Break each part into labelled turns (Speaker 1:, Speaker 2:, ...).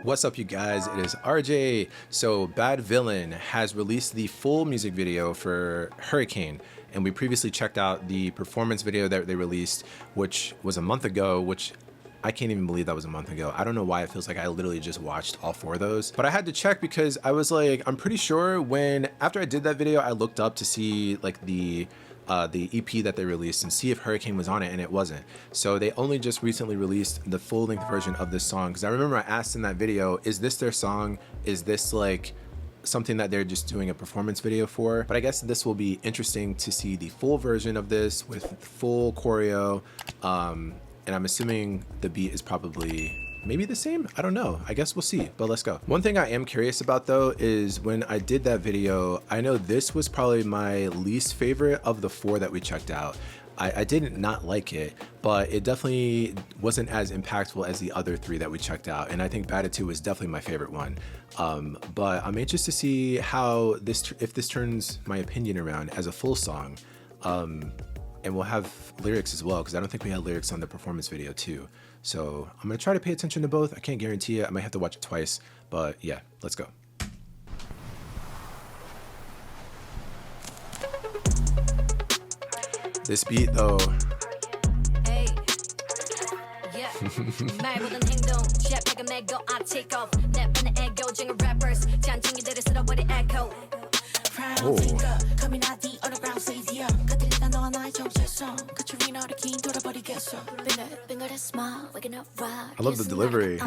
Speaker 1: What's up, you guys? It is RJ. So Bad Villain has released the full music video for Hurricane, and we previously checked out the performance video that they released, which was a month ago, which I can't even believe that was a month ago. I don't know why it feels like I literally just watched all four of those, but I had to check because I was like, I'm pretty sure after I did that video, I looked up to see like the EP that they released and see if Hurricane was on it, and it wasn't. So they only just recently released the full-length version of this song, because I remember I asked in that video, is this their song? Is this like something that they're just doing a performance video for? But I guess this will be interesting to see the full version of this with full choreo, and I'm assuming the beat is probably maybe the same. I don't know. I guess we'll see, but let's go. One thing I am curious about though is when I did that video, I know this was probably my least favorite of the four that we checked out. I didn't not like it, but it definitely wasn't as impactful as the other three that we checked out. And I think BADVILLAIN was definitely my favorite one. But I'm anxious to see how if this turns my opinion around as a full song. And we'll have lyrics as well, because I don't think we had lyrics on the performance video too. So I'm gonna try to pay attention to both. I can't guarantee it. I might have to watch it twice, but yeah, let's go. This beat though.
Speaker 2: Hey, yeah. 말보단 행동, jetpack 내고 I take off. 내 팬의 애교쟁이 rappers, 잔챙이들을 쓸어버린 echo.
Speaker 1: Oh. I love the delivery.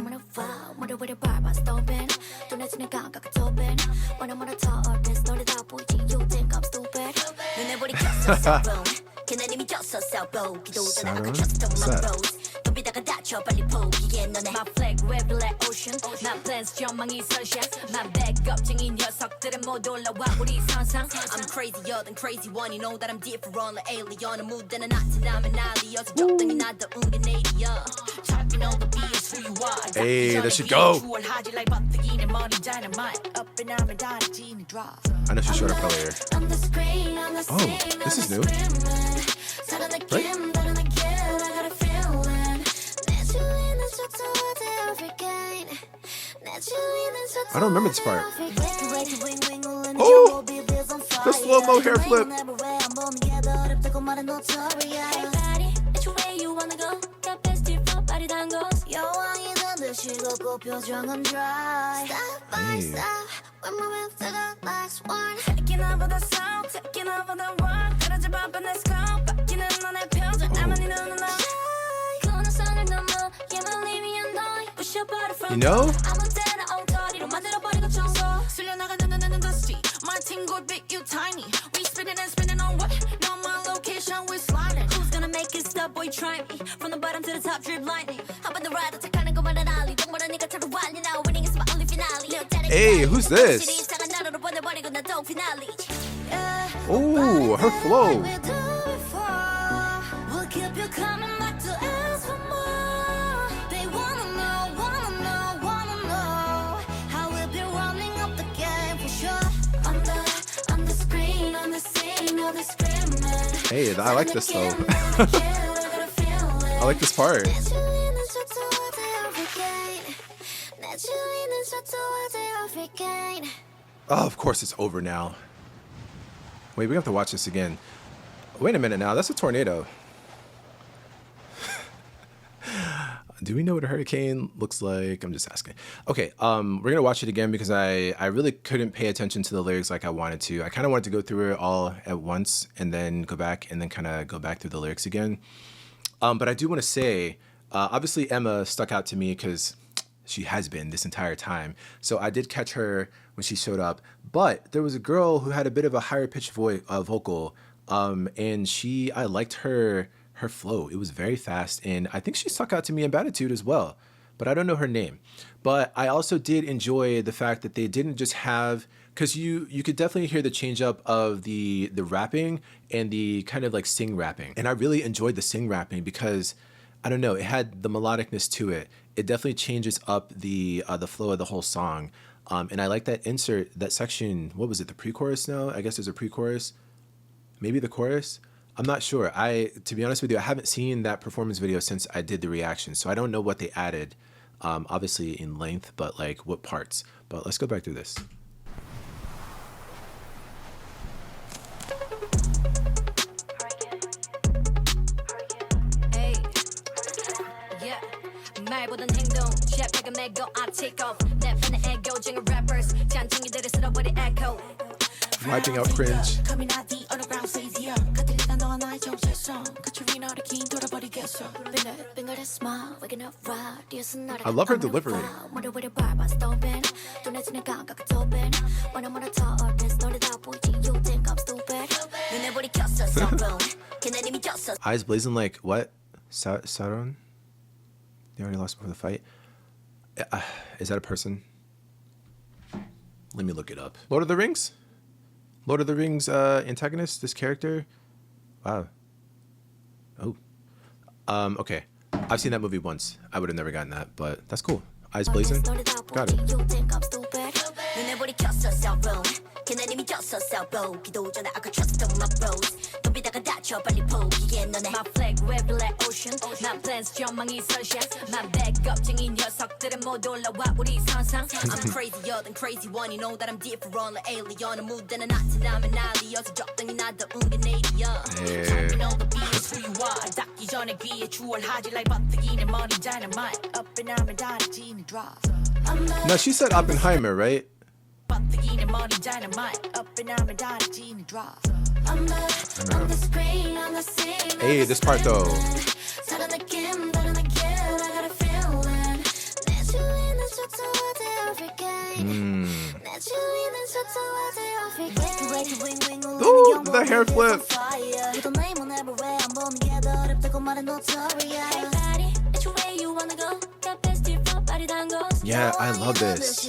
Speaker 2: My flag wave like ocean. My plans 전망이 sunshine. My backup쟁이 녀석들은 못 올라와 우리 상상. I'm crazier than crazy one. You know that I'm different like alien. 무대는 나타나면 난리여서 적당히 나다운 게 내일이야. Typing on the beat is who you are.
Speaker 1: Hey, there she go. I know she showed up earlier. Oh, this is new. Right? I don't remember this part. Oh, the slow-mo hair flip. You know?
Speaker 2: From the bottom to the top, drip lightning. How about the ride? Don't go alley. Don't want a nigga to rewind. You know, winning is my only finale.
Speaker 1: Hey, who's this? Oh, her flow. Hey, I like this though. I like this part. Oh, of course it's over now. Wait, we have to watch this again. Wait a minute now, that's a tornado. Do we know what a hurricane looks like? I'm just asking. Okay, we're gonna watch it again because I really couldn't pay attention to the lyrics like I wanted to. I kind of wanted to go through it all at once and then go back and then kind of go back through the lyrics again. But I do want to say, obviously Emma stuck out to me because she has been this entire time. So I did catch her when she showed up, but there was a girl who had a bit of a higher pitched vocal, and I liked her flow. It was very fast, and I think she stuck out to me in Batitude as well, but I don't know her name. But I also did enjoy the fact that they didn't just have, because you could definitely hear the change up of the rapping and the kind of like sing rapping, and I really enjoyed the sing rapping because I don't know, it had the melodicness to it. It definitely changes up the flow of the whole song, and I like that insert, that section. What was it, the pre-chorus now? I guess there's a pre-chorus, maybe the chorus. I'm not sure. To be honest with you, I haven't seen that performance video since I did the reaction, so I don't know what they added. obviously in length, but like what parts. But let's go back through this.
Speaker 2: Hey, yeah. 말보단 행동, jetpack을 메고 I take off. 내 팬의 애교쟁이 rappers, 잔챙이들을 쓸어버린 echo.
Speaker 1: Wiping out cringe. I love her delivery. Eyes blazing like what? Sauron? They already lost before the fight. Is that a person? Let me look it up. Lord of the Rings? Lord of the Rings antagonist, this character. Wow. Oh. Okay. I've seen that movie once. I would have never gotten that, but that's cool. Eyes blazing. Got it. My flag wave like ocean. My plans 전망이 sunshine. My back up 쟁이 녀석들은 못 올라와 우리 상상. I'm crazier than crazy one. You know that I'm different like alien. 무대는 나타나면 난리여서 적당히 나도 은근해리야. Trapping all the beats who you are. 닿기 전에 귀에 추월하지 like 번뜩이는 머리 dynamite. Up and I'm a 다리지는 drop. Now she said Oppenheimer, right? Hey, this part though. Ooh, the hair flip. Yeah, I love this.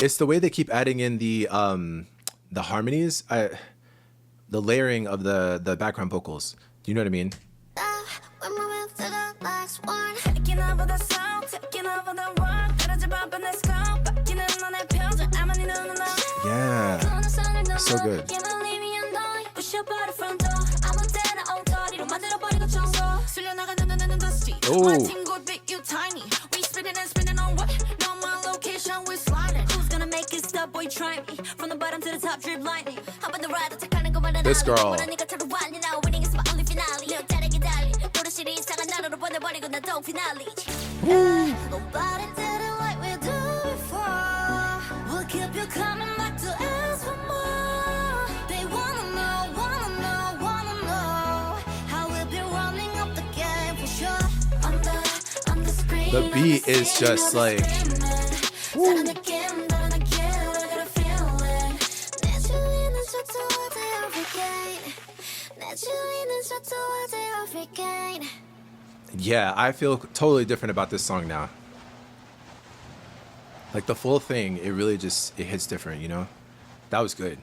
Speaker 1: It's the way they keep adding in the harmonies, the layering of the background vocals. Do you know what I mean? Yeah, so good. Oh. This girl. The beat is just like, woo. Yeah, I feel totally different about this song now. Like the full thing, it really just, it hits different, you know? That was good.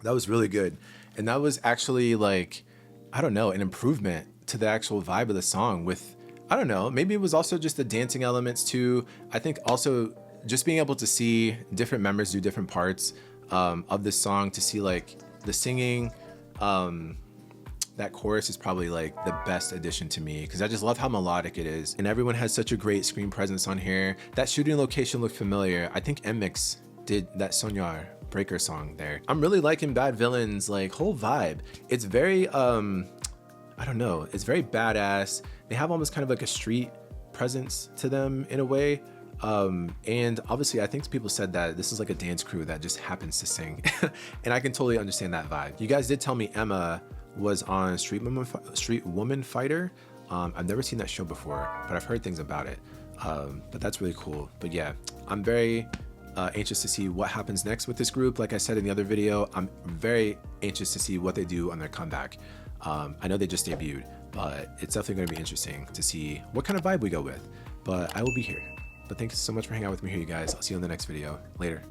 Speaker 1: That was really good. And that was actually like, I don't know, an improvement to the actual vibe of the song with, I don't know, maybe it was also just the dancing elements too. I think also just being able to see different members do different parts of this song, to see like the singing, that chorus is probably like the best addition to me, because I just love how melodic it is. And everyone has such a great screen presence on here. That shooting location looked familiar. I think MX did that Sonyar Breaker song there. I'm really liking Bad Villain's like whole vibe. It's very, I don't know, it's very badass. They have almost kind of like a street presence to them in a way. And obviously I think people said that this is like a dance crew that just happens to sing. And I can totally understand that vibe. You guys did tell me Emma was on Street Woman Fighter. I've never seen that show before, but I've heard things about it. But that's really cool. But yeah, I'm very anxious to see what happens next with this group. Like I said in the other video, I'm very anxious to see what they do on their comeback. I know they just debuted, but it's definitely going to be interesting to see what kind of vibe we go with. But I will be here. But thanks so much for hanging out with me here, you guys. I'll see you in the next video. Later.